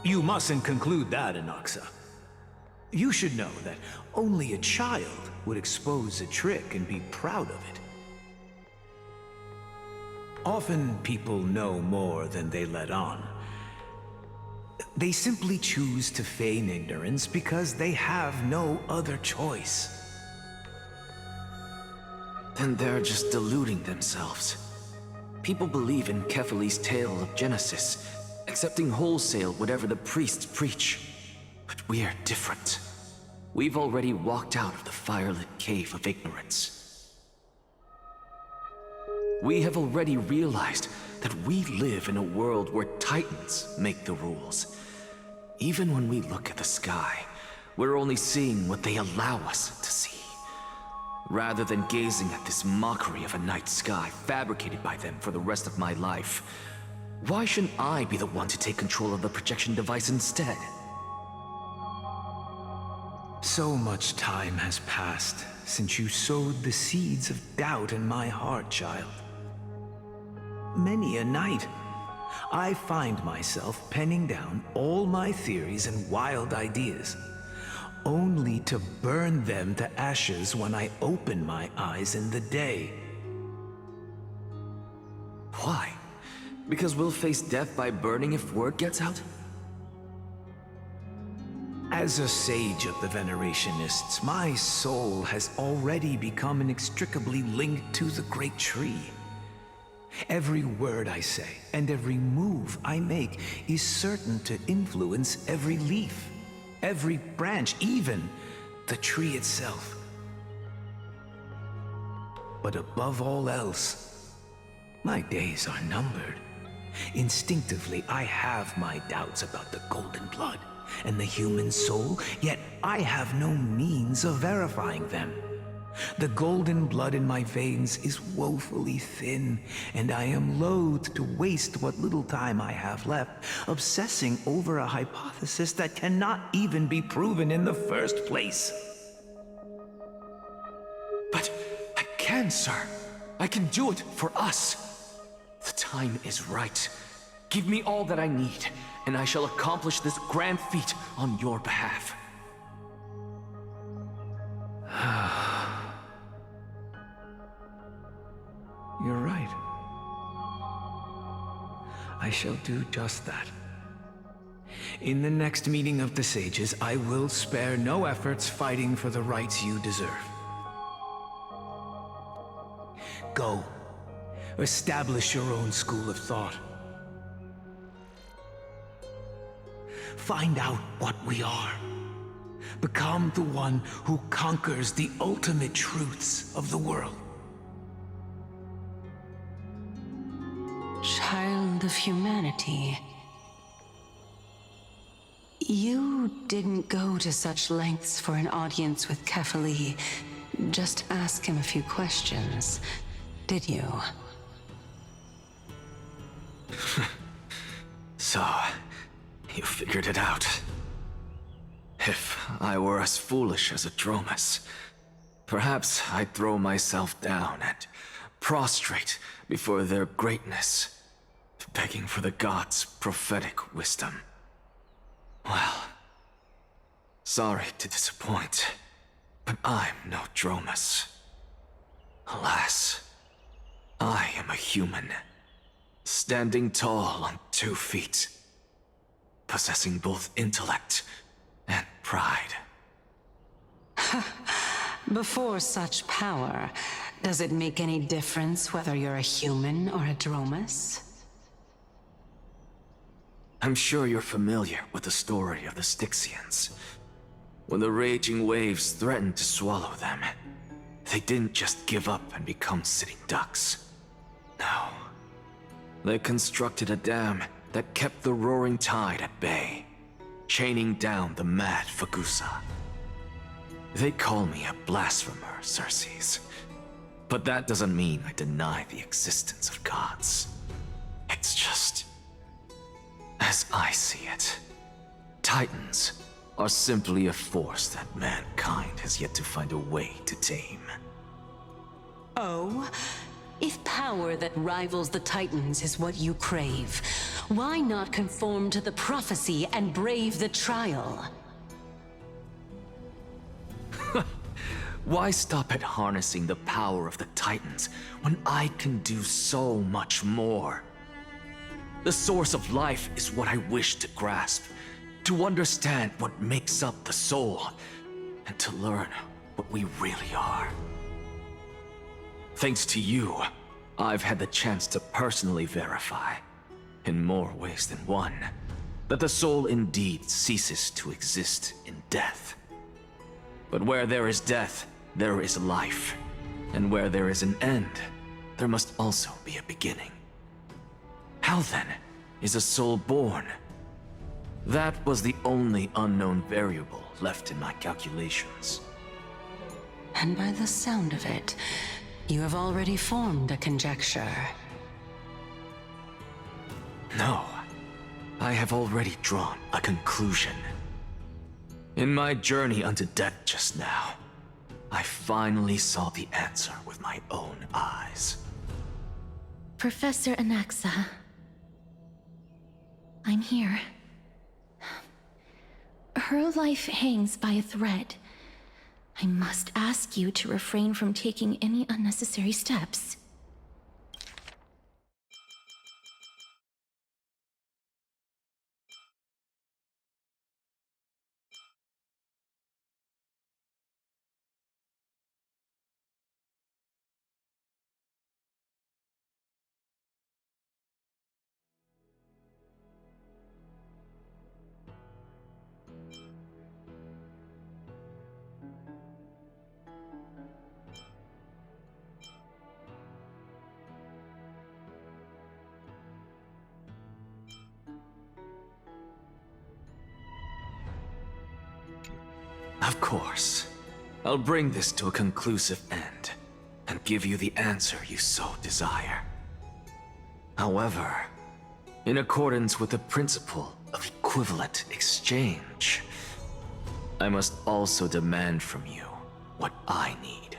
You mustn't conclude that, Inoxa. You should know that only a child would expose a trick and be proud of it. Often people know more than they let on. They simply choose to feign ignorance because they have no other choice. Then they're just deluding themselves. People believe in Kefali's tale of Genesis, accepting wholesale whatever the priests preach. But we're different. We've already walked out of the firelit cave of ignorance. We have already realized that we live in a world where Titans make the rules. Even when we look at the sky, we're only seeing what they allow us to see. Rather than gazing at this mockery of a night sky fabricated by them for the rest of my life, why shouldn't I be the one to take control of the projection device instead? So much time has passed since you sowed the seeds of doubt in my heart, child. Many a night, I find myself penning down all my theories and wild ideas, only to burn them to ashes when I open my eyes in the day. Why? Because we'll face death by burning if word gets out? As a sage of the Venerationists, my soul has already become inextricably linked to the great tree. Every word I say and every move I make is certain to influence every leaf, every branch, even the tree itself. But above all else, my days are numbered. Instinctively, I have my doubts about the golden blood and the human soul, yet I have no means of verifying them. The golden blood in my veins is woefully thin, and I am loath to waste what little time I have left obsessing over a hypothesis that cannot even be proven in the first place. But I can, sir. I can do it for us. The time is right. Give me all that I need, and I shall accomplish this grand feat on your behalf. You're right. I shall do just that. In the next meeting of the sages, I will spare no efforts fighting for the rights you deserve. Go. Establish your own school of thought. Find out what we are. Become the one who conquers the ultimate truths of the world. Child of humanity. You didn't go to such lengths for an audience with Kefali. Just ask him a few questions, did you? So, you figured it out. If I were as foolish as a Dromus, perhaps I'd throw myself down and prostrate before their greatness, begging for the gods' prophetic wisdom. Well, sorry to disappoint, but I'm no Dromus. Alas, I am a human, standing tall on 2 feet, possessing both intellect and pride. Before such power, does it make any difference whether you're a human or a Dromus? I'm sure you're familiar with the story of the Styxians. When the raging waves threatened to swallow them, they didn't just give up and become sitting ducks. No. They constructed a dam that kept the roaring tide at bay, chaining down the mad Fagusa. They call me a blasphemer, Circes. But that doesn't mean I deny the existence of gods. It's just, as I see it, Titans are simply a force that mankind has yet to find a way to tame. Oh? If power that rivals the Titans is what you crave, why not conform to the prophecy and brave the trial? Why stop at harnessing the power of the Titans when I can do so much more? The source of life is what I wish to grasp, to understand what makes up the soul, and to learn what we really are. Thanks to you, I've had the chance to personally verify, in more ways than one, that the soul indeed ceases to exist in death. But where there is death, there is life. And where there is an end, there must also be a beginning. How then is a soul born? That was the only unknown variable left in my calculations. And by the sound of it, you have already formed a conjecture. No, I have already drawn a conclusion. In my journey unto death just now, I finally saw the answer with my own eyes. Professor Anaxa, I'm here. Her life hangs by a thread. I must ask you to refrain from taking any unnecessary steps. Of course. I'll bring this to a conclusive end, and give you the answer you so desire. However, in accordance with the principle of equivalent exchange, I must also demand from you what I need.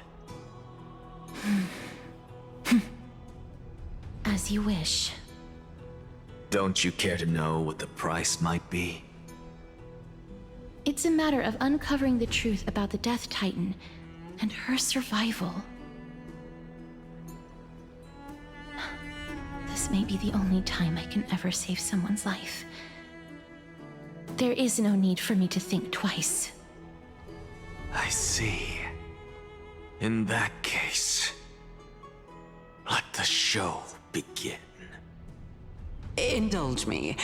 As you wish. Don't you care to know what the price might be? It's a matter of uncovering the truth about the Death Titan and her survival. This may be the only time I can ever save someone's life. There is no need for me to think twice. I see. In that case, let the show begin. Indulge me.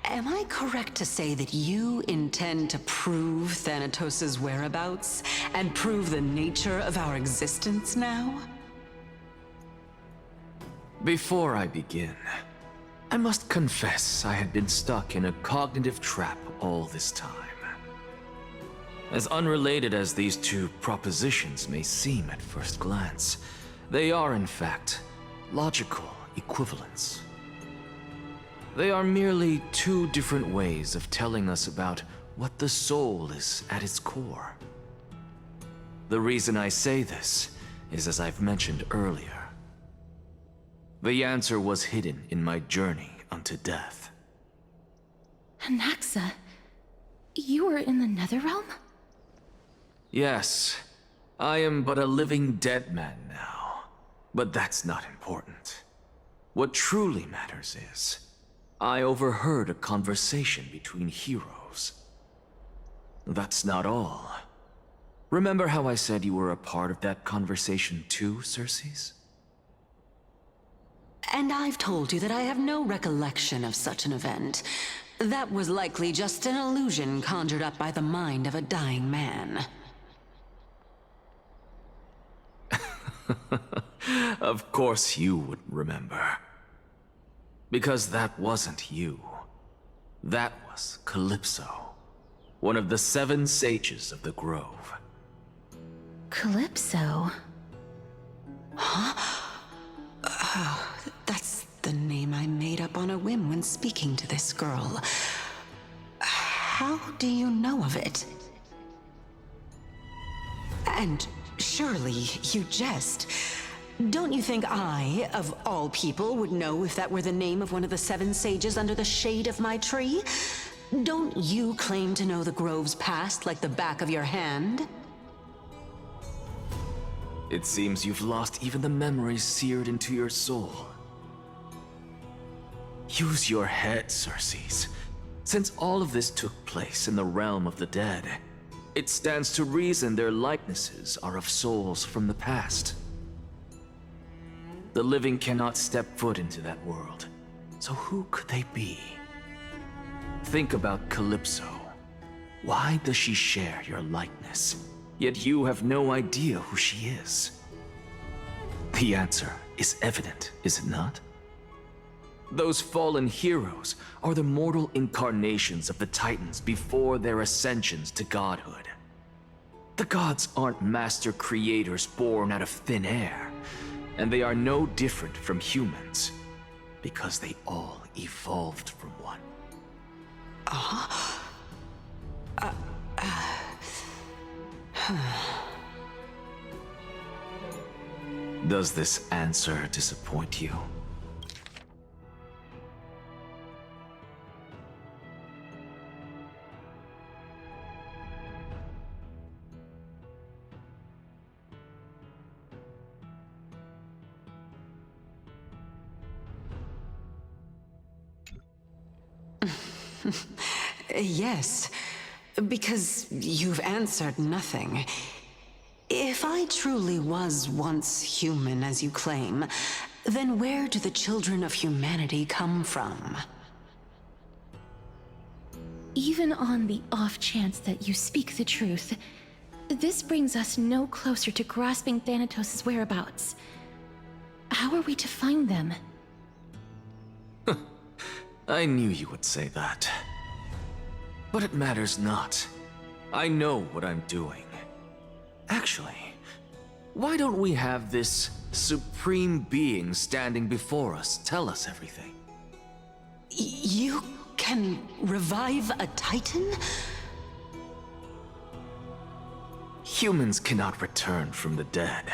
Am I correct to say that you intend to prove Thanatos' whereabouts and prove the nature of our existence now? Before I begin, I must confess I had been stuck in a cognitive trap all this time. As unrelated as these two propositions may seem at first glance, they are in fact logical equivalents. They are merely two different ways of telling us about what the soul is at its core. The reason I say this is, as I've mentioned earlier, the answer was hidden in my journey unto death. Anaxa, you were in the Netherrealm? Yes, I am but a living dead man now, but that's not important. What truly matters is, I overheard a conversation between heroes. That's not all. Remember how I said you were a part of that conversation too, Circes? And I've told you that I have no recollection of such an event. That was likely just an illusion conjured up by the mind of a dying man. Of course you would remember. Because that wasn't you. That was Calypso, one of the 7 sages of the Grove. Calypso? That's the name I made up on a whim when speaking to this girl. How do you know of it? And surely you jest. Don't you think I, of all people, would know if that were the name of one of the 7 sages under the shade of my tree? Don't you claim to know the grove's past like the back of your hand? It seems you've lost even the memories seared into your soul. Use your head, Circes. Since all of this took place in the realm of the dead, it stands to reason their likenesses are of souls from the past. The living cannot step foot into that world, so who could they be? Think about Calypso. Why does she share your likeness, yet you have no idea who she is? The answer is evident, is it not? Those fallen heroes are the mortal incarnations of the Titans before their ascensions to godhood. The gods aren't master creators born out of thin air, and they are no different from humans, because they all evolved from one. Does this answer disappoint you? Yes, because you've answered nothing. If I truly was once human, as you claim, then where do the children of humanity come from? Even on the off chance that you speak the truth, this brings us no closer to grasping Thanatos' whereabouts. How are we to find them? I knew you would say that. But it matters not. I know what I'm doing. Actually, why don't we have this supreme being standing before us tell us everything? You can revive a Titan? Humans cannot return from the dead.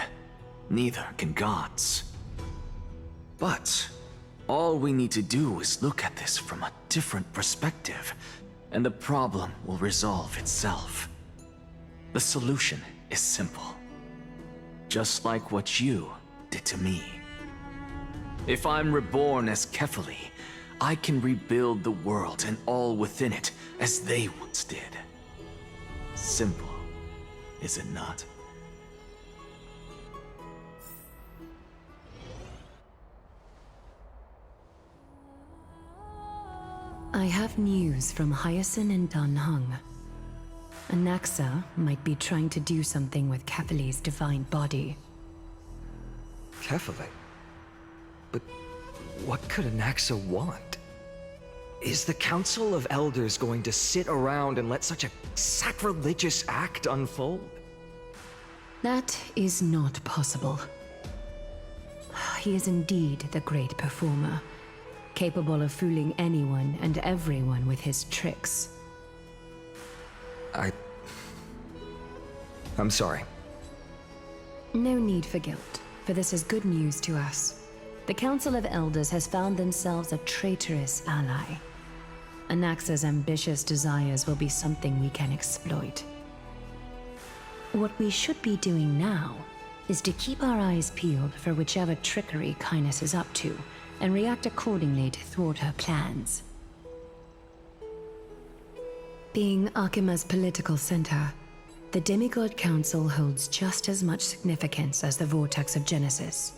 Neither can gods. But all we need to do is look at this from a different perspective, and the problem will resolve itself. The solution is simple. Just like what you did to me. If I'm reborn as Kefali, I can rebuild the world and all within it as they once did. Simple, is it not? I have news from Hyacinth and Danhung. Anaxa might be trying to do something with Kefali's divine body. Kefali? But what could Anaxa want? Is the Council of Elders going to sit around and let such a sacrilegious act unfold? That is not possible. He is indeed the great performer, capable of fooling anyone and everyone with his tricks. I'm sorry. No need for guilt, for this is good news to us. The Council of Elders has found themselves a traitorous ally. Anaxa's ambitious desires will be something we can exploit. What we should be doing now is to keep our eyes peeled for whichever trickery Kynus is up to, and react accordingly to thwart her plans. Being Akima's political center, the Demigod Council holds just as much significance as the Vortex of Genesis.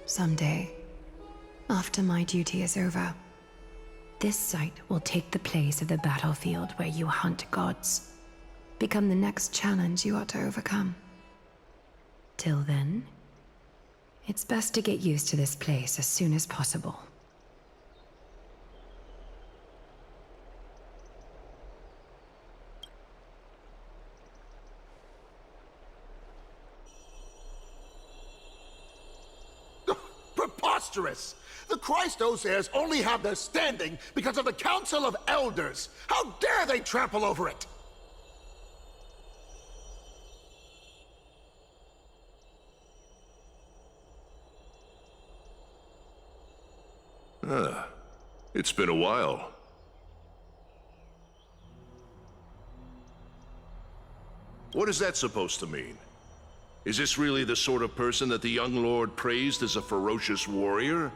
Someday, after my duty is over, this site will take the place of the battlefield where you hunt gods, become the next challenge you are to overcome. Till then, it's best to get used to this place as soon as possible. Preposterous! The Christos heirs only have their standing because of the Council of Elders! How dare they trample over it! It's been a while. What is that supposed to mean? Is this really the sort of person that the young lord praised as a ferocious warrior?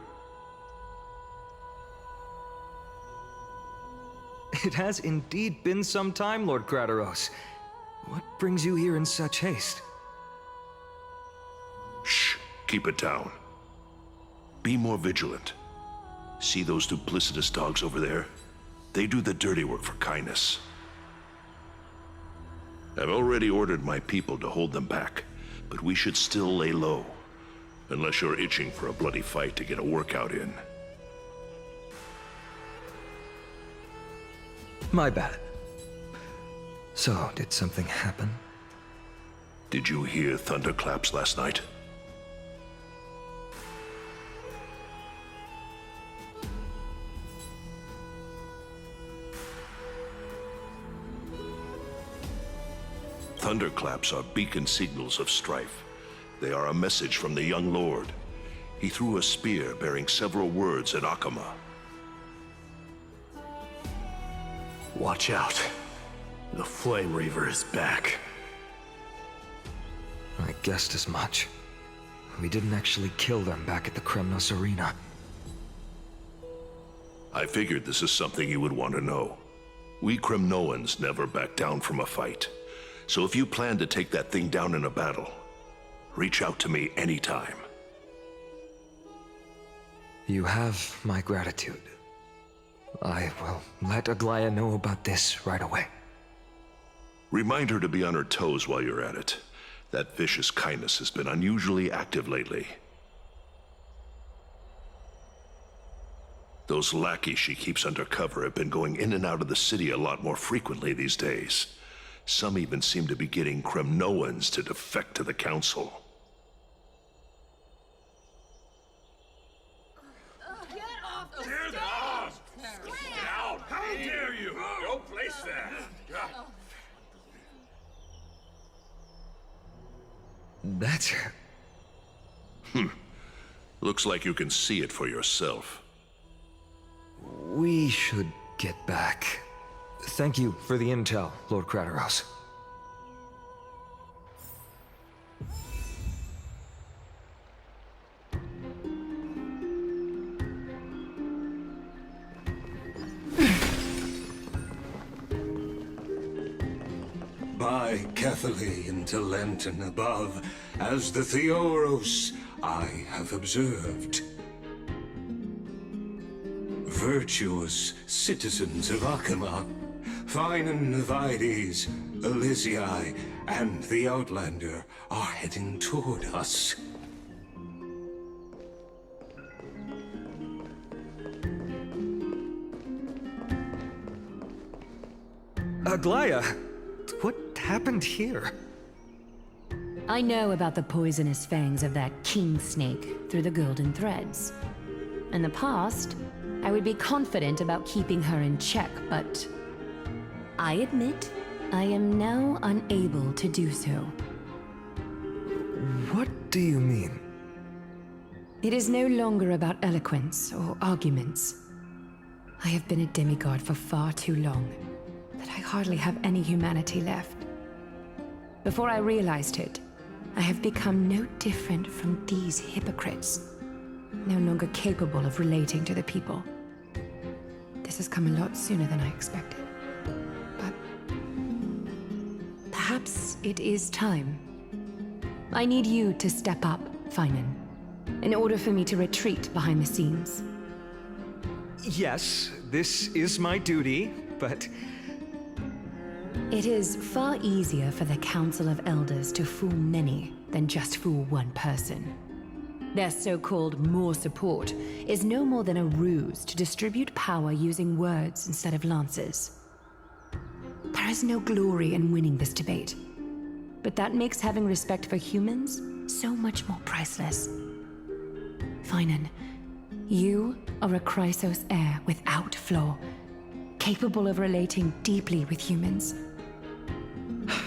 It has indeed been some time, Lord Crateros. What brings you here in such haste? Shh, keep it down. Be more vigilant. See those duplicitous dogs over there? They do the dirty work for kindness. I've already ordered my people to hold them back, but we should still lay low. Unless you're itching for a bloody fight to get a workout in. My bad. So, did something happen? Did you hear thunderclaps last night? Thunderclaps are beacon signals of strife. They are a message from the young lord. He threw a spear bearing several words at Akama. Watch out. The Flame Reaver is back. I guessed as much. We didn't actually kill them back at the Kremnos Arena. I figured this is something you would want to know. We Kremnoans never back down from a fight. So if you plan to take that thing down in a battle, reach out to me anytime. You have my gratitude. I will let Aglaya know about this right away. Remind her to be on her toes while you're at it. That vicious kindness has been unusually active lately. Those lackeys she keeps undercover have been going in and out of the city a lot more frequently these days. Some even seem to be getting Kremnoans to defect to the Council. How dare you! Don't place that! That's... Looks like you can see it for yourself. We should get back. Thank you for the intel, Lord Crateros. By Catholic into Lenten above, as the Theoros I have observed. Virtuous citizens of Akama, fine Vides, Elysiae, and the Outlander are heading toward us. Aglaya, what happened here? I know about the poisonous fangs of that king snake through the golden threads. In the past, I would be confident about keeping her in check, but I admit I am now unable to do so. What do you mean? It is no longer about eloquence or arguments. I have been a demigod for far too long that I hardly have any humanity left. Before I realized it, I have become no different from these hypocrites, no longer capable of relating to the people. This has come a lot sooner than I expected. But perhaps it is time. I need you to step up, Finan, in order for me to retreat behind the scenes. Yes, this is my duty, but... It is far easier for the Council of Elders to fool many than just fool one person. Their so-called more support is no more than a ruse to distribute power using words instead of lances. There is no glory in winning this debate, but that makes having respect for humans so much more priceless. Finan, you are a Chrysos heir without flaw, capable of relating deeply with humans.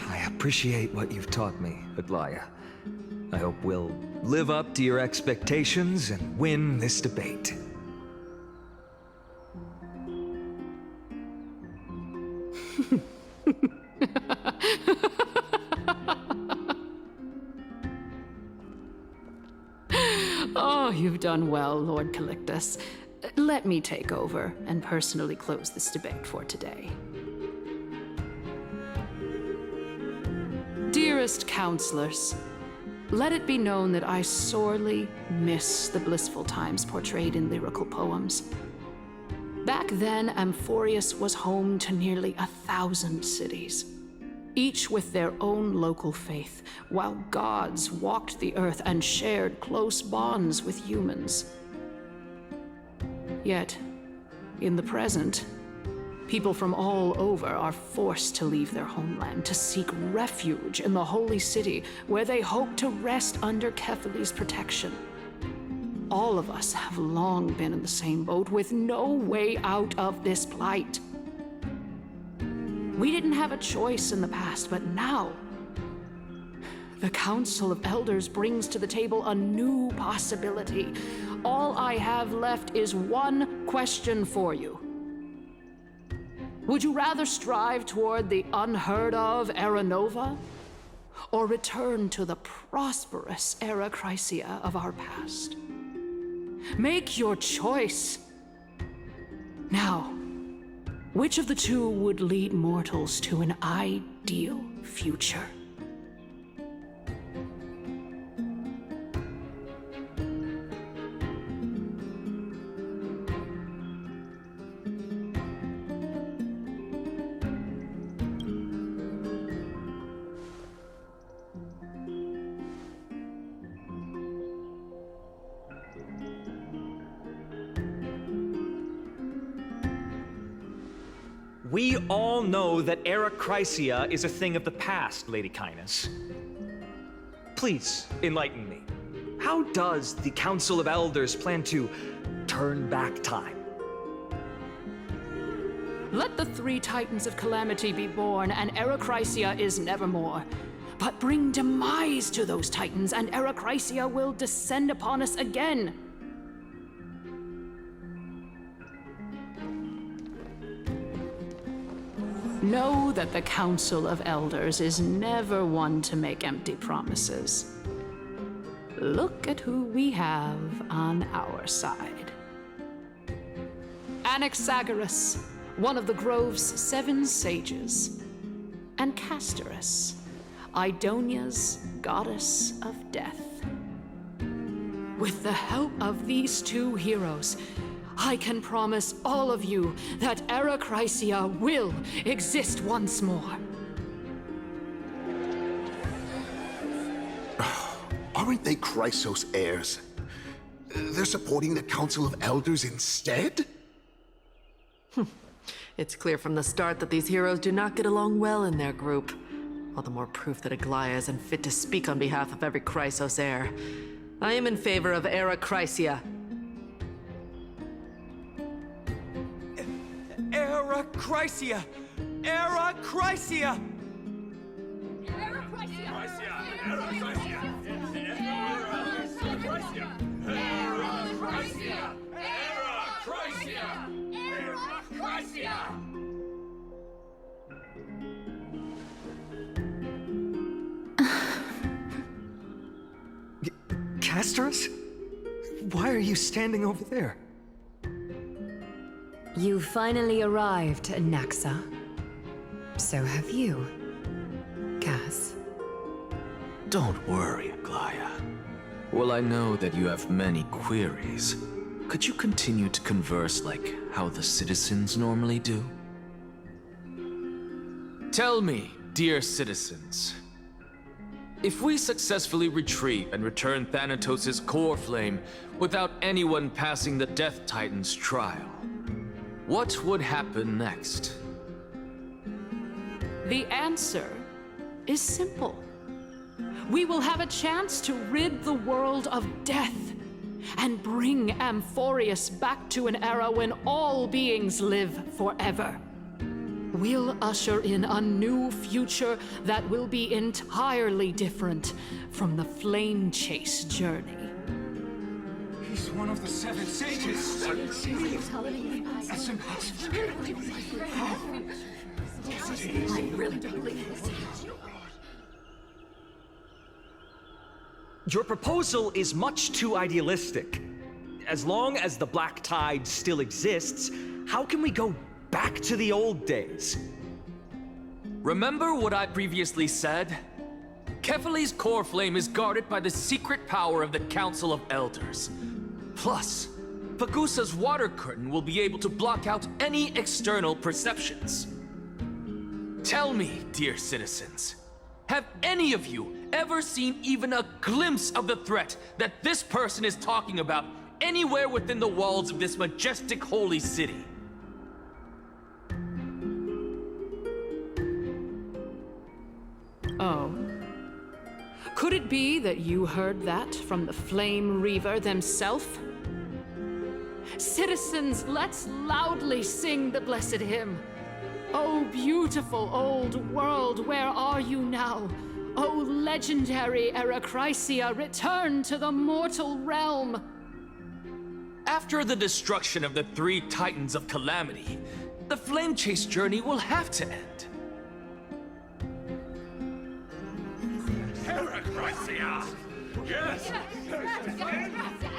I appreciate what you've taught me, Aglaya. I hope we'll live up to your expectations and win this debate. Oh, you've done well, Lord Calictus. Let me take over and personally close this debate for today. Dearest counselors, let it be known that I sorely miss the blissful times portrayed in lyrical poems. Back then, Amphorius was home to nearly 1,000 cities, each with their own local faith, while gods walked the earth and shared close bonds with humans. Yet, in the present, people from all over are forced to leave their homeland to seek refuge in the holy city, where they hope to rest under Kethali's protection. All of us have long been in the same boat, with no way out of this plight. We didn't have a choice in the past, but now, the Council of Elders brings to the table a new possibility. All I have left is one question for you. Would you rather strive toward the unheard of Era Nova, or return to the prosperous Era Chrysia of our past? Make your choice. Now, which of the two would lead mortals to an ideal future? We all know that Era Chrysia is a thing of the past, Lady Kainis. Please, enlighten me. How does the Council of Elders plan to turn back time? Let the 3 Titans of Calamity be born, and Era Chrysia is nevermore. But bring demise to those Titans, and Era Chrysia will descend upon us again. Know that the Council of Elders is never one to make empty promises. Look at who we have on our side. Anaxagoras, one of the Grove's 7 sages, and Castorus, Idonia's goddess of death. With the help of these 2 heroes, I can promise all of you that Era Chrysia will exist once more. Aren't they Chrysos heirs? They're supporting the Council of Elders instead? It's clear from the start that these heroes do not get along well in their group. All the more proof that Aglaya isn't fit to speak on behalf of every Chrysos heir. I am in favor of Era Chrysia. Era Chrysia! Era Chrysia! Era Chrysia! Era Chrysia! Era Chrysia! Era Chrysia! Era Chrysia! Castorus? Why are you standing over there? You finally arrived, Naxa. So have you, Cass. Don't worry, Aglaya. Well, I know that you have many queries. Could you continue to converse like how the citizens normally do? Tell me, dear citizens, if we successfully retreat and return Thanatos' core flame without anyone passing the Death Titan's trial, what would happen next? The answer is simple. We will have a chance to rid the world of death and bring Amphorius back to an era when all beings live forever. We'll usher in a new future that will be entirely different from the Flame Chase journey. He's one of the 7 sages. That's impossible. I really don't believe this. Your proposal is much too idealistic. As long as the Black Tide still exists, how can we go back to the old days? Remember what I previously said? Kefali's core flame is guarded by the secret power of the Council of Elders. Plus, Pagusa's water curtain will be able to block out any external perceptions. Tell me, dear citizens, have any of you ever seen even a glimpse of the threat that this person is talking about anywhere within the walls of this majestic holy city? Oh. Could it be that you heard that from the Flame Reaver themselves? Citizens, let's loudly sing the blessed hymn. Oh, beautiful old world, where are you now? Oh, legendary Erechrysia, return to the mortal realm! After the destruction of the 3 Titans of Calamity, the Flame Chase journey will have to end. Erechrysia! Yes!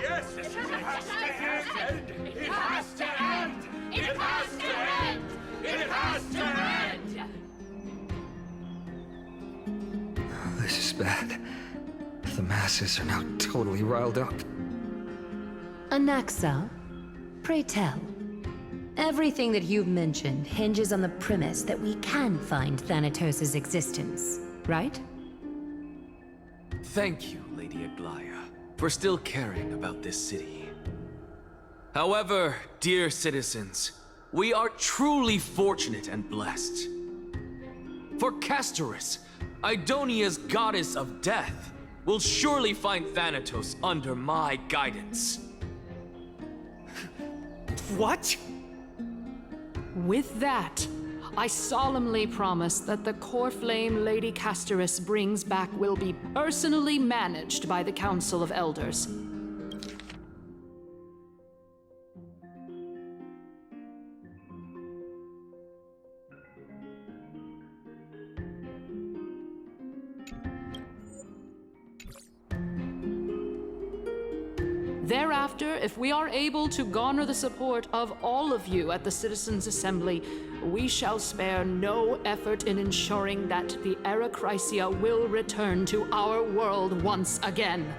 Yes! It has to end! It has to end! It has to end! It has to end! This is bad. The masses are now totally riled up. Anaxa, pray tell. Everything that you've mentioned hinges on the premise that we can find Thanatos' existence, right? Thank you, Lady Aglaya, for still caring about this city. However, dear citizens, we are truly fortunate and blessed. For Castorus, Idonia's goddess of death, will surely find Thanatos under my guidance. What? With that, I solemnly promise that the core flame Lady Castorus brings back will be personally managed by the Council of Elders. Thereafter, if we are able to garner the support of all of you at the Citizens' Assembly, we shall spare no effort in ensuring that the Erechrysia will return to our world once again.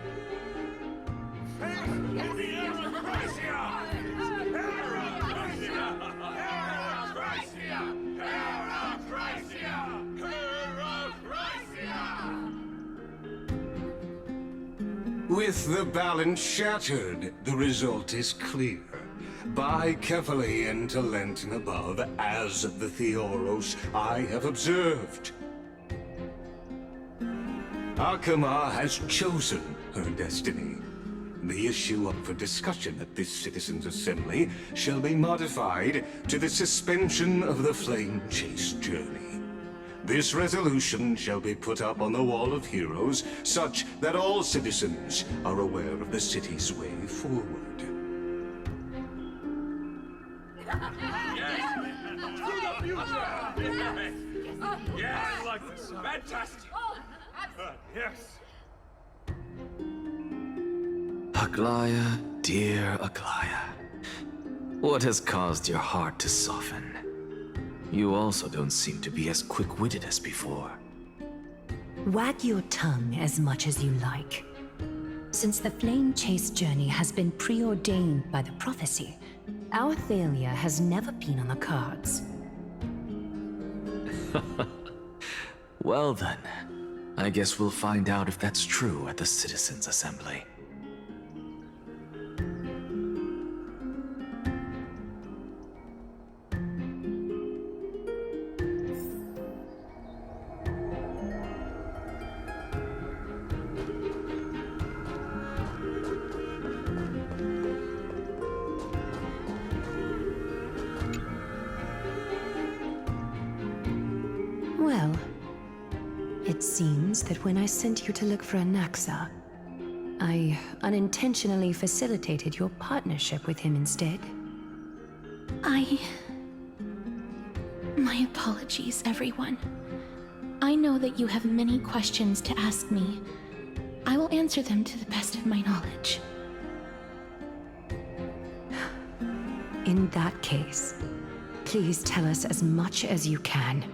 With the balance shattered, the result is clear. By Kefali and Talentin above, as the Theoros I have observed. Akama has chosen her destiny. The issue up for discussion at this Citizens' Assembly shall be modified to the suspension of the Flame Chase journey. This resolution shall be put up on the Wall of Heroes, such that all citizens are aware of the city's way forward. Yes! To the future! Yes! I like this. Fantastic! Yes! Aglaya, dear Aglaya. What has caused your heart to soften? You also don't seem to be as quick-witted as before. Wag your tongue as much as you like. Since the Flame Chase journey has been preordained by the prophecy, our failure has never been on the cards. Well then, I guess we'll find out if that's true at the Citizens' Assembly. Well, it seems that when I sent you to look for Anaxa, I unintentionally facilitated your partnership with him instead. My My apologies, everyone. I know that you have many questions to ask me. I will answer them to the best of my knowledge. In that case, please tell us as much as you can.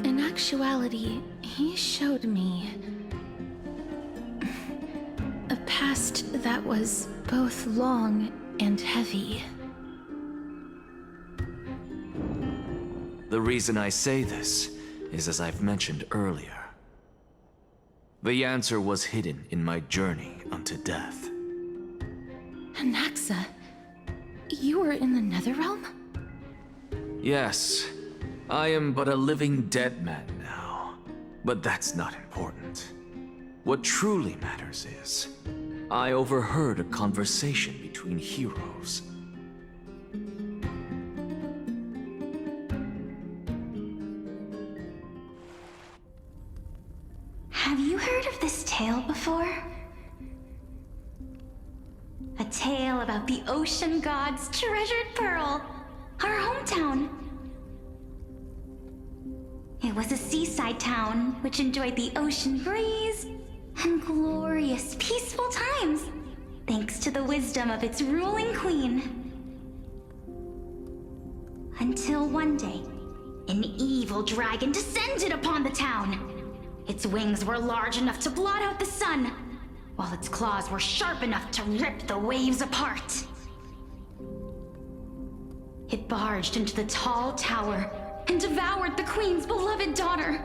In actuality, he showed me a past that was both long and heavy. The reason I say this is as I've mentioned earlier. The answer was hidden in my journey unto death. Anaxa, you were in the Netherrealm? Yes, I am but a living dead man now. But that's not important. What truly matters is, I overheard a conversation between heroes. Have you heard of this tale before? A tale about the ocean god's treasured pearl, our hometown. It was a seaside town which enjoyed the ocean breeze and glorious, peaceful times, thanks to the wisdom of its ruling queen. Until one day, an evil dragon descended upon the town. Its wings were large enough to blot out the sun, while its claws were sharp enough to rip the waves apart. It barged into the tall tower and devoured the queen's beloved daughter.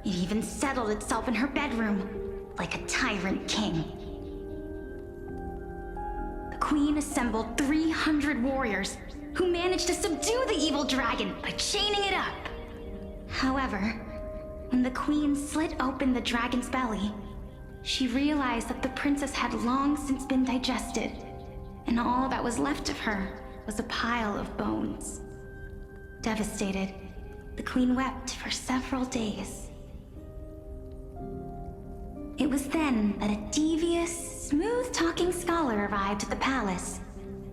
It even settled itself in her bedroom, like a tyrant king. The queen assembled 300 warriors who managed to subdue the evil dragon by chaining it up. However, when the queen slit open the dragon's belly, she realized that the princess had long since been digested, and all that was left of her was a pile of bones. Devastated, the queen wept for several days. It was then that a devious, smooth-talking scholar arrived at the palace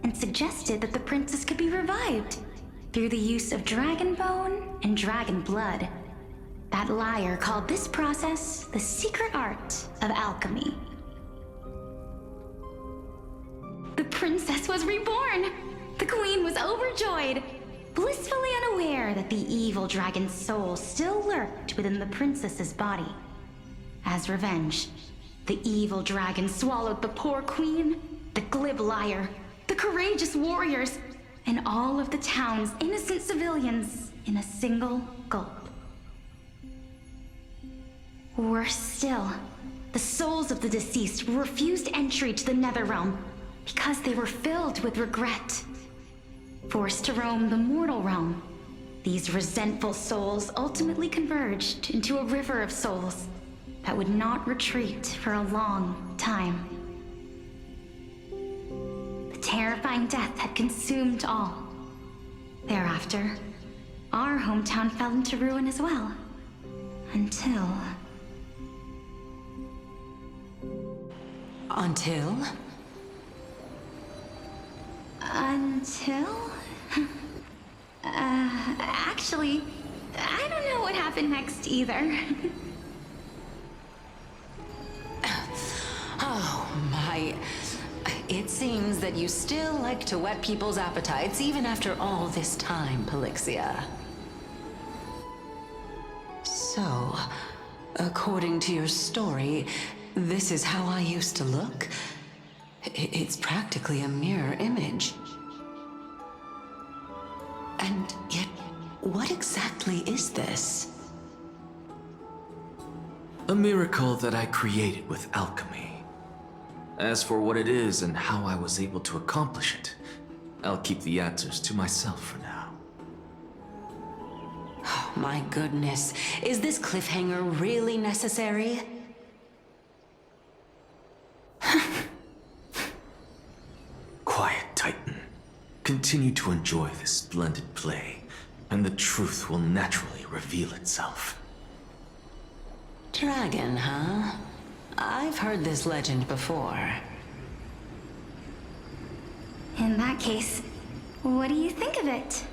and suggested that the princess could be revived through the use of dragon bone and dragon blood. That liar called this process the secret art of alchemy. The princess was reborn! The queen was overjoyed, blissfully unaware that the evil dragon's soul still lurked within the princess's body. As revenge, the evil dragon swallowed the poor queen, the glib liar, the courageous warriors, and all of the town's innocent civilians in a single gulp. Worse still, the souls of the deceased refused entry to the Netherrealm because they were filled with regret. Forced to roam the mortal realm, these resentful souls ultimately converged into a river of souls that would not retreat for a long time. The terrifying death had consumed all. Thereafter, our hometown fell into ruin as well. Until... Actually, I don't know what happened next either. Oh, my... It seems that you still like to whet people's appetites even after all this time, Pelixia. So, according to your story, this is how I used to look? It's practically a mirror image. And yet, what exactly is this? A miracle that I created with alchemy. As for what it is and how I was able to accomplish it, I'll keep the answers to myself for now. Oh, my goodness. Is this cliffhanger really necessary? Quiet, Titan. Continue to enjoy this splendid play, and the truth will naturally reveal itself. Dragon, huh? I've heard this legend before. In that case, what do you think of it?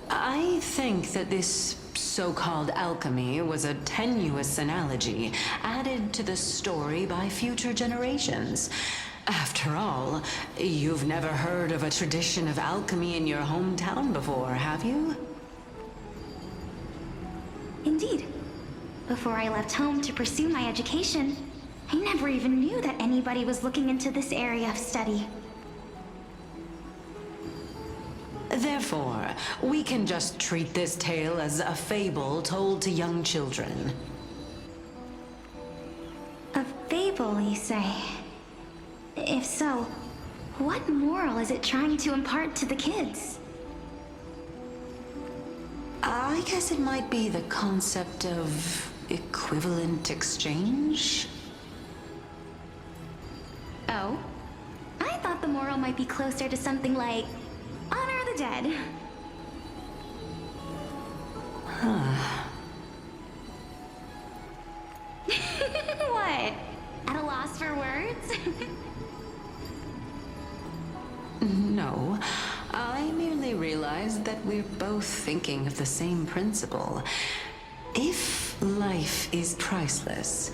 I think that this so-called alchemy was a tenuous analogy added to the story by future generations. After all, you've never heard of a tradition of alchemy in your hometown before, have you? Indeed. Before I left home to pursue my education, I never even knew that anybody was looking into this area of study. Therefore, we can just treat this tale as a fable told to young children. A fable, you say? If so, what moral is it trying to impart to the kids? I guess it might be the concept of equivalent exchange? Oh? I thought the moral might be closer to something like honor the dead. Huh. What? At a loss for words? No, I merely realized that we're both thinking of the same principle. If life is priceless,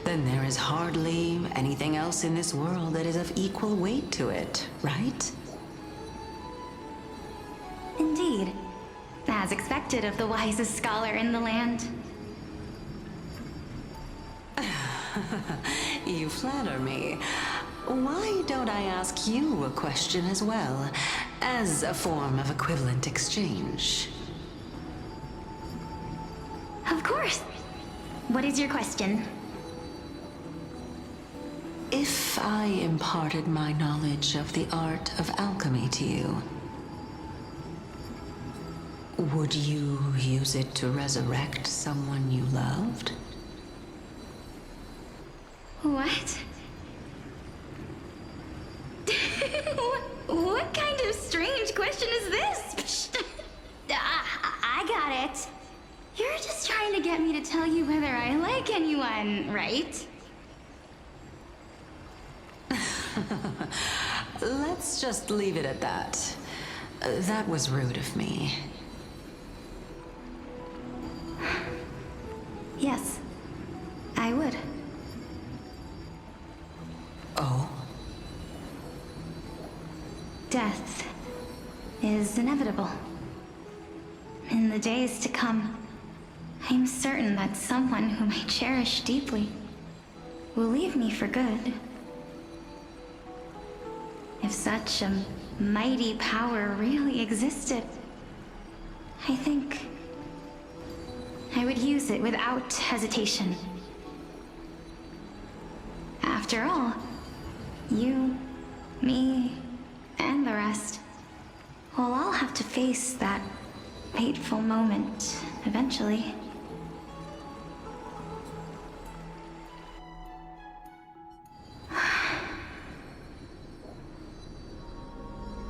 then there is hardly anything else in this world that is of equal weight to it, right? Indeed. As expected of the wisest scholar in the land. You flatter me. Why don't I ask you a question as well, as a form of equivalent exchange? Of course. What is your question? If I imparted my knowledge of the art of alchemy to you, would you use it to resurrect someone you loved? What? What kind of strange question is this? I got it. You're just trying to get me to tell you whether I like anyone, right? Let's just leave it at that. That was rude of me. Yes, I would. Oh? Death is inevitable. In the days to come, I'm certain that someone whom I cherish deeply will leave me for good. If such a mighty power really existed, I think I would use it without hesitation. After all, you, me, and the rest will all have to face that fateful moment eventually.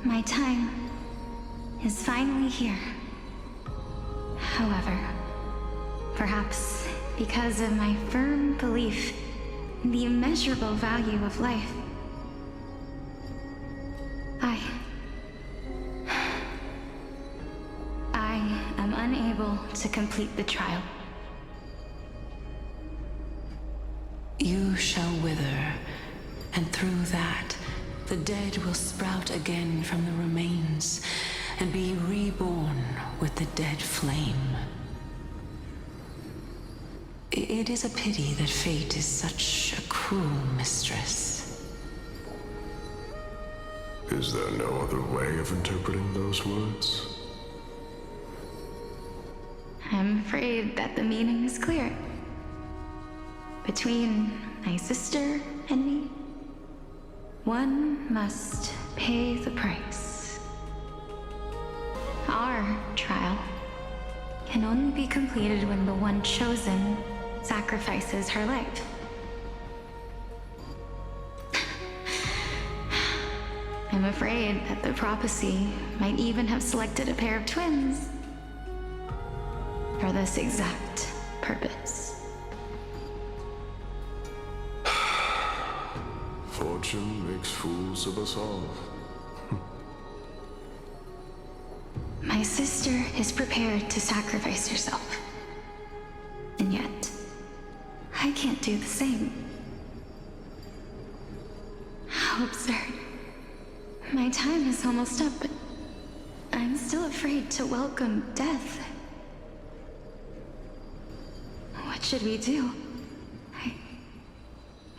My time is finally here. However, perhaps because of my firm belief in the immeasurable value of life, I am unable to complete the trial. You shall wither, and through that, the dead will sprout again from the remains and be reborn with the dead flame. It is a pity that fate is such a cruel mistress. Is there no other way of interpreting those words? I'm afraid that the meaning is clear. Between my sister and me, one must pay the price. Our trial can only be completed when the one chosen sacrifices her life. I'm afraid that the prophecy might even have selected a pair of twins for this exact purpose. Forged Fortune makes fools of us all. My sister is prepared to sacrifice herself. And yet, I can't do the same. How absurd. My time is almost up, but I'm still afraid to welcome death. What should we do?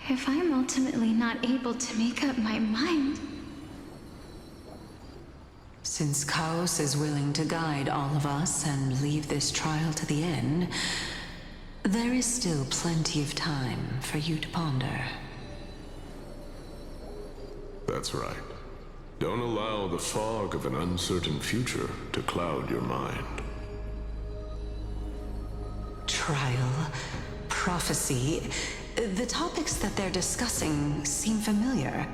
If I'm ultimately not able to make up my mind... Since Chaos is willing to guide all of us and leave this trial to the end, there is still plenty of time for you to ponder. That's right. Don't allow the fog of an uncertain future to cloud your mind. Trial, prophecy, the topics that they're discussing seem familiar.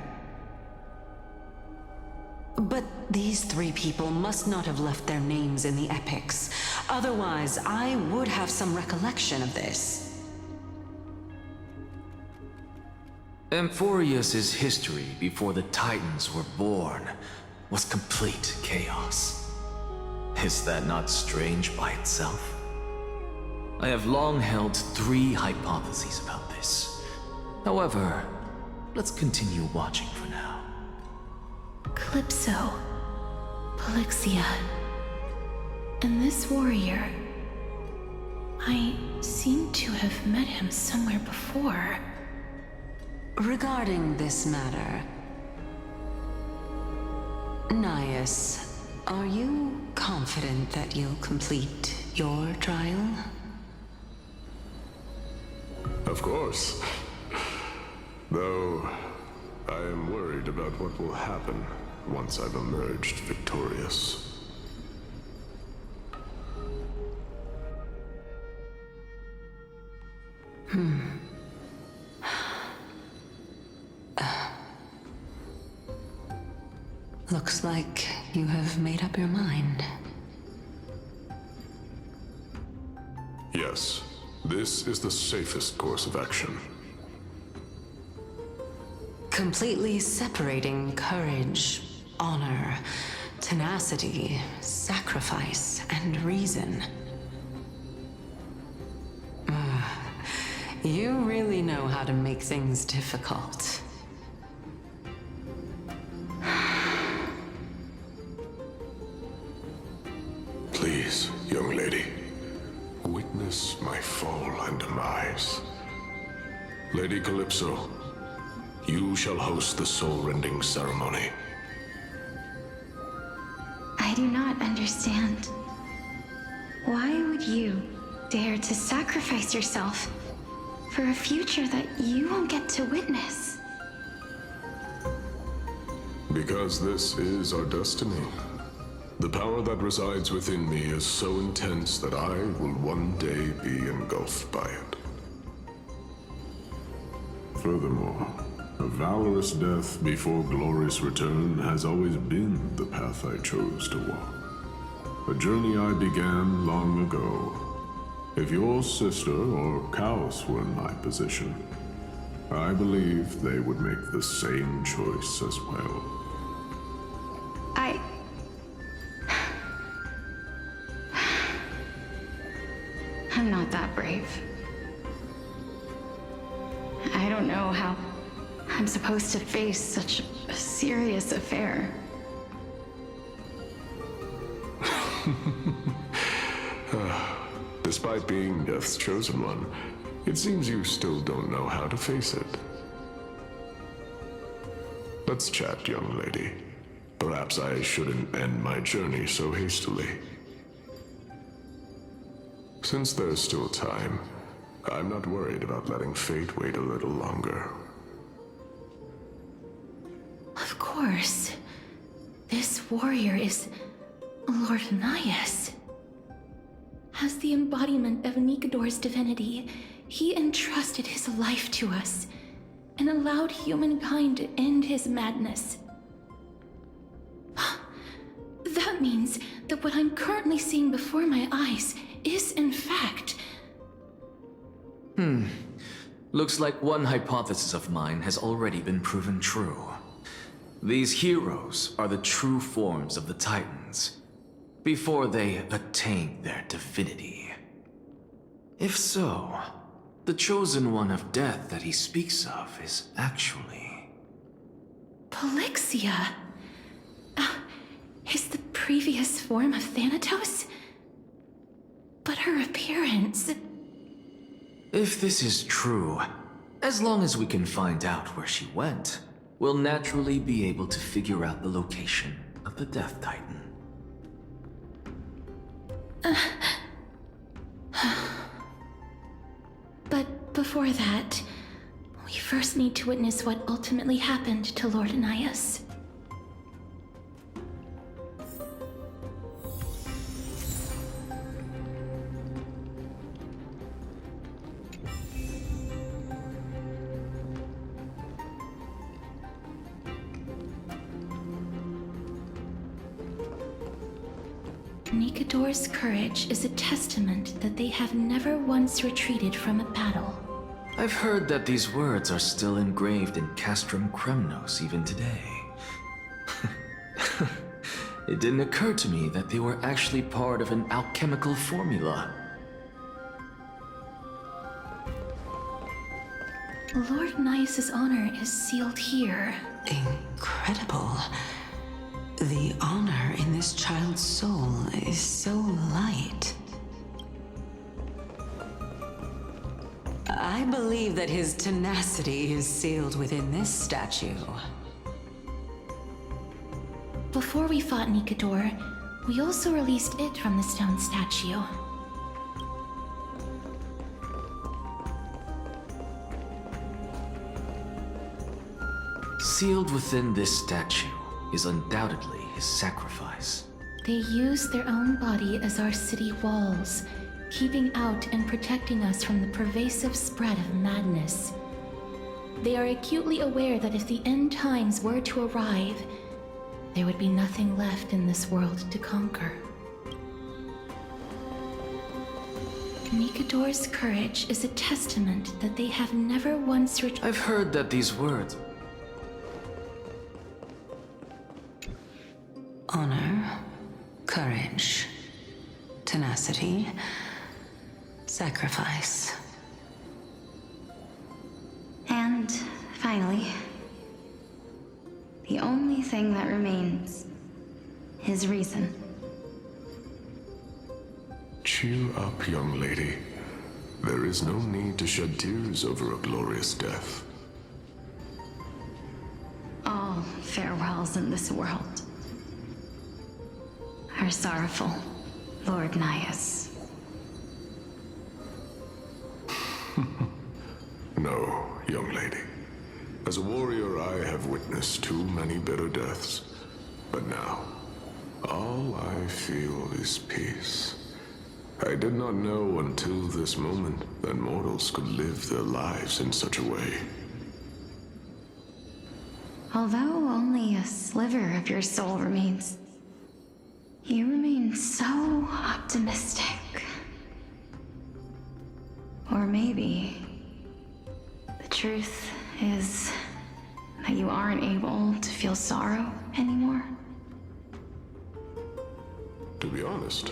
But these three people must not have left their names in the epics. Otherwise, I would have some recollection of this. Amphorius's history before the Titans were born was complete chaos. Is that not strange by itself? I have long held 3 hypotheses about this. However, let's continue watching for now. Calypso, Polixia, and this warrior. I seem to have met him somewhere before. Regarding this matter, Nias, are you confident that you'll complete your trial? Of course. Though, I am worried about what will happen once I've emerged victorious. Looks like you have made up your mind. Yes, this is the safest course of action. Completely separating courage, honor, tenacity, sacrifice, and reason. You really know how to make things difficult. Please, young lady, witness my fall and demise. Lady Calypso, you shall host the soul-rending ceremony. I do not understand. Why would you dare to sacrifice yourself for a future that you won't get to witness? Because this is our destiny. The power that resides within me is so intense that I will one day be engulfed by it. Furthermore, a valorous death before glorious return has always been the path I chose to walk. A journey I began long ago. If your sister or Chaos were in my position, I believe they would make the same choice as well. I'm not that brave. I don't know how I'm supposed to face such a serious affair. Despite being Death's chosen one, it seems you still don't know how to face it. Let's chat, young lady. Perhaps I shouldn't end my journey so hastily. Since there's still time, I'm not worried about letting fate wait a little longer. Of course. This warrior is Lord Nias. As the embodiment of Nikador's divinity, he entrusted his life to us and allowed humankind to end his madness. That means that what I'm currently seeing before my eyes is, in fact... Looks like one hypothesis of mine has already been proven true. These heroes are the true forms of the Titans, before they attain their divinity. If so, the chosen one of death that he speaks of is actually... Polixia? Is the previous form of Thanatos? But her appearance... If this is true, as long as we can find out where she went, we'll naturally be able to figure out the location of the Death Titan. But before that, we first need to witness what ultimately happened to Lord Anias. Nikador's courage is a testament that they have never once retreated from a battle. I've heard that these words are still engraved in Castrum Kremnos even today. It didn't occur to me that they were actually part of an alchemical formula. Lord Nias's honor is sealed here. Incredible. The honor in this child's soul is so light. I believe that his tenacity is sealed within this statue. Before we fought Nikador, we also released it from the stone statue. Sealed within this statue is undoubtedly his sacrifice. They use their own body as our city walls, keeping out and protecting us from the pervasive spread of madness. They are acutely aware that if the end times were to arrive, there would be nothing left in this world to conquer. Nikador's courage is a testament that they have never once I've heard that these words... Honor, courage, tenacity, sacrifice. And finally, the only thing that remains is reason. Cheer up, young lady. There is no need to shed tears over a glorious death. All farewells in this world are sorrowful, Lord Nias. No, young lady. As a warrior, I have witnessed too many bitter deaths. But now, all I feel is peace. I did not know until this moment that mortals could live their lives in such a way. Although only a sliver of your soul remains, you remain so optimistic. Or maybe the truth is that you aren't able to feel sorrow anymore. To be honest,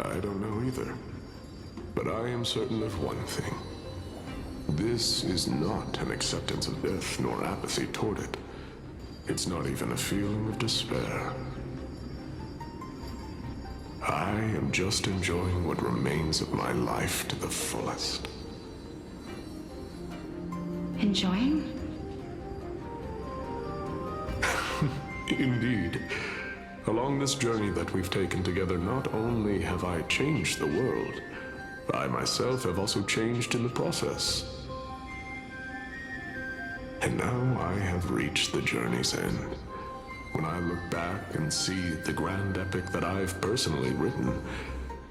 I don't know either. But I am certain of one thing. This is not an acceptance of death nor apathy toward it. It's not even a feeling of despair. I am just enjoying what remains of my life to the fullest. Enjoying? Indeed. Along this journey that we've taken together, not only have I changed the world, I myself have also changed in the process. And now I have reached the journey's end. When I look back and see the grand epic that I've personally written,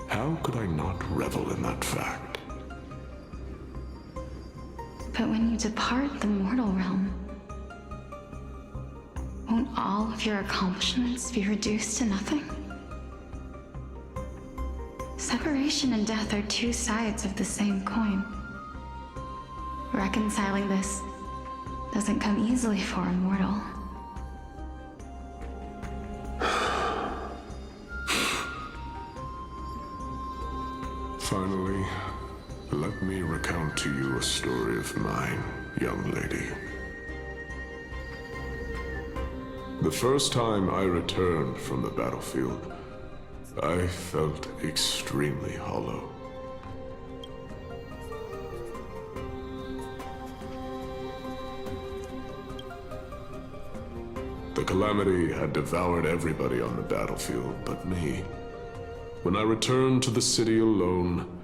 how could I not revel in that fact? But when you depart the mortal realm, won't all of your accomplishments be reduced to nothing? Separation and death are two sides of the same coin. reconciling this doesn't come easily for a mortal. Finally, let me recount to you a story of mine, young lady. The first time I returned from the battlefield, I felt extremely hollow. The calamity had devoured everybody on the battlefield but me. When I returned to the city alone,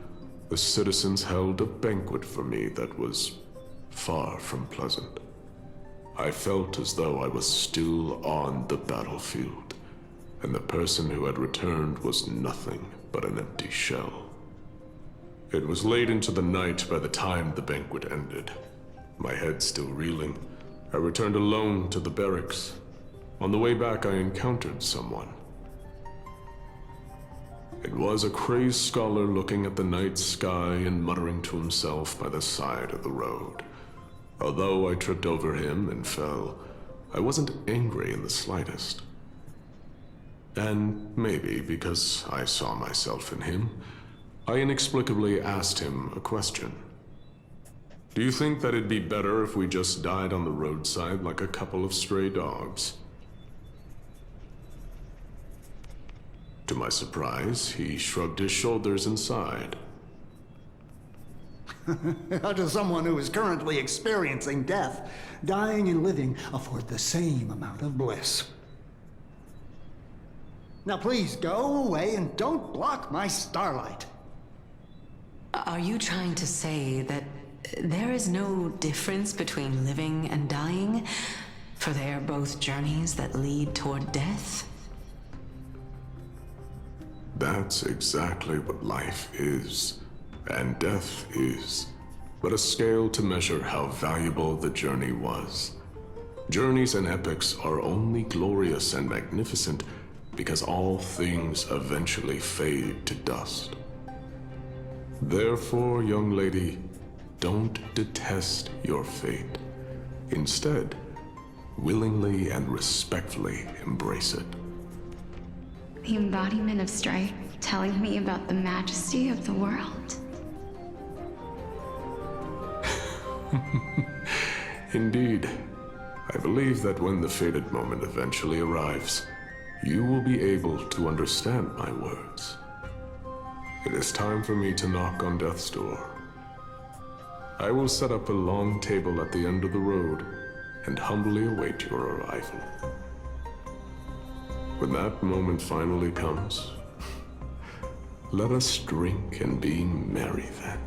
the citizens held a banquet for me that was far from pleasant. I felt as though I was still on the battlefield, and the person who had returned was nothing but an empty shell. It was late into the night by the time the banquet ended. My head still reeling, I returned alone to the barracks. On the way back, I encountered someone. It was a crazed scholar looking at the night sky and muttering to himself by the side of the road. Although I tripped over him and fell, I wasn't angry in the slightest. And maybe because I saw myself in him, I inexplicably asked him a question. Do you think that it'd be better if we just died on the roadside like a couple of stray dogs? To my surprise, he shrugged his shoulders and sighed. How does someone who is currently experiencing death, dying and living, afford the same amount of bliss? Now please go away and don't block my starlight. Are you trying to say that there is no difference between living and dying? For they are both journeys that lead toward death? That's exactly what life is, and death is, but a scale to measure how valuable the journey was. Journeys and epics are only glorious and magnificent because all things eventually fade to dust. Therefore, young lady, don't detest your fate. Instead, willingly and respectfully embrace it. The embodiment of strife telling me about the majesty of the world. Indeed. I believe that when the fated moment eventually arrives, you will be able to understand my words. It is time for me to knock on death's door. I will set up a long table at the end of the road and humbly await your arrival. When that moment finally comes, let us drink and be merry then.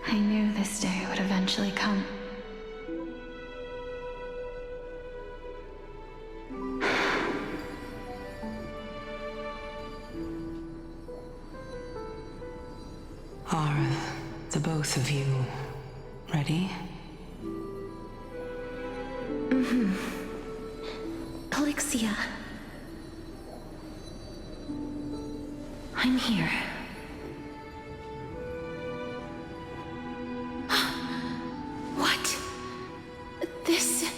I knew this day would eventually come. Are the both of you ready? Elixia. I'm here. What? This...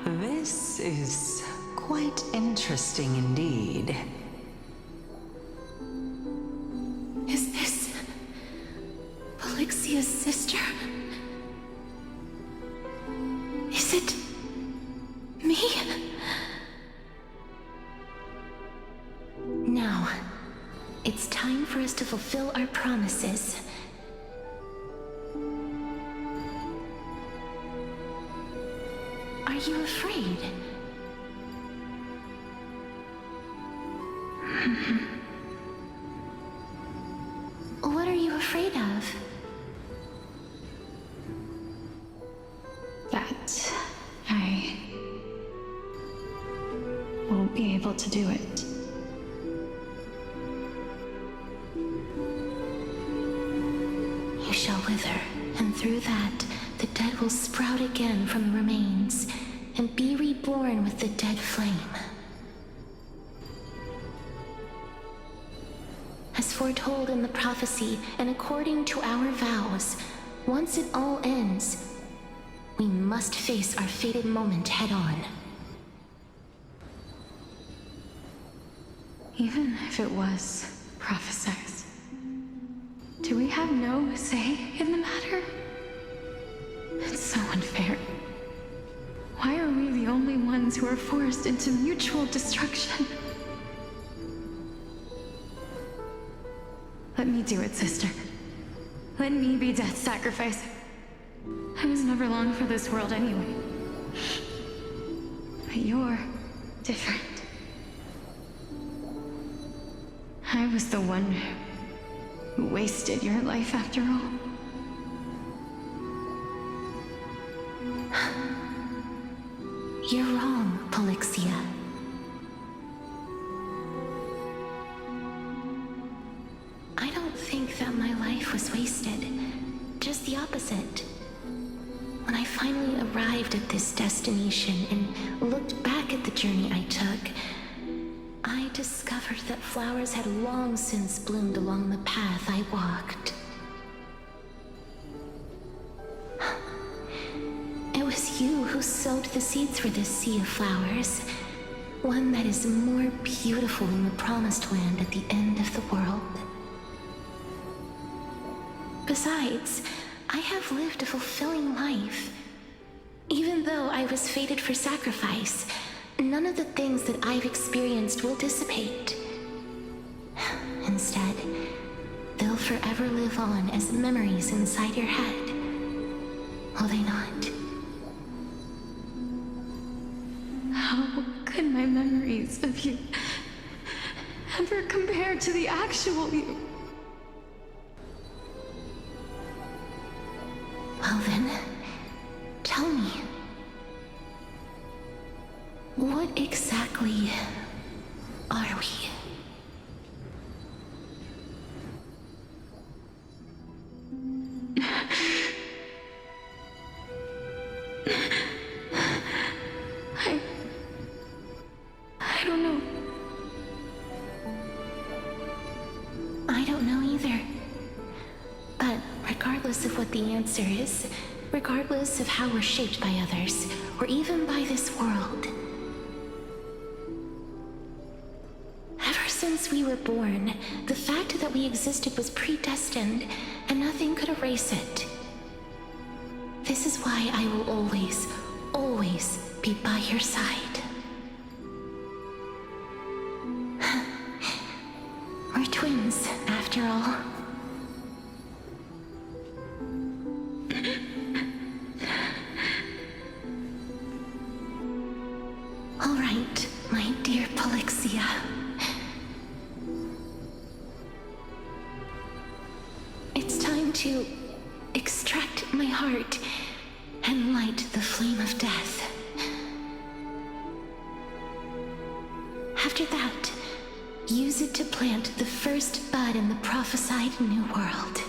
This is quite interesting indeed. Is this... Elixia's sister? Is it... me? Now, it's time for us to fulfill our promises. Are you afraid? What are you afraid of? That I won't be able to do it. You shall wither, and through that, the dead will sprout again from the remains, and be reborn with the dead flame. As foretold in the prophecy, and according to our vows, once it all ends, we must face our fated moment head-on. Even if it was prophesized, do we have no say in the matter? It's so unfair. Why are we the only ones who are forced into mutual destruction? Let me do it, sister. Let me be death's sacrifice. I was never long for this world anyway. But you're different. I was the one who wasted your life after all. You're wrong, Polixia. I don't think that my life was wasted. Just the opposite. When I finally arrived at this destination and looked back at the journey I took, I discovered that flowers had long since bloomed along the path I walked. It was you who sowed the seeds for this sea of flowers, one that is more beautiful than the promised land at the end of the world. Besides, I have lived a fulfilling life. Even though I was fated for sacrifice, none of the things that I've experienced will dissipate. Instead, they'll forever live on as memories inside your head. Will they not? How could my memories of you ever compare to the actual you? Well then, tell me. What exactly are we? I don't know. I don't know either. But regardless of what the answer is, regardless of how we're shaped by others, or even by this world, ever since we were born, the fact that we existed was predestined, and nothing could erase it. This is why I will always, always be by your side. We're twins, after all. All right, my dear Polixia. It's time to extract my heart and light the flame of death. After that, use it to plant the first bud in the prophesied new world.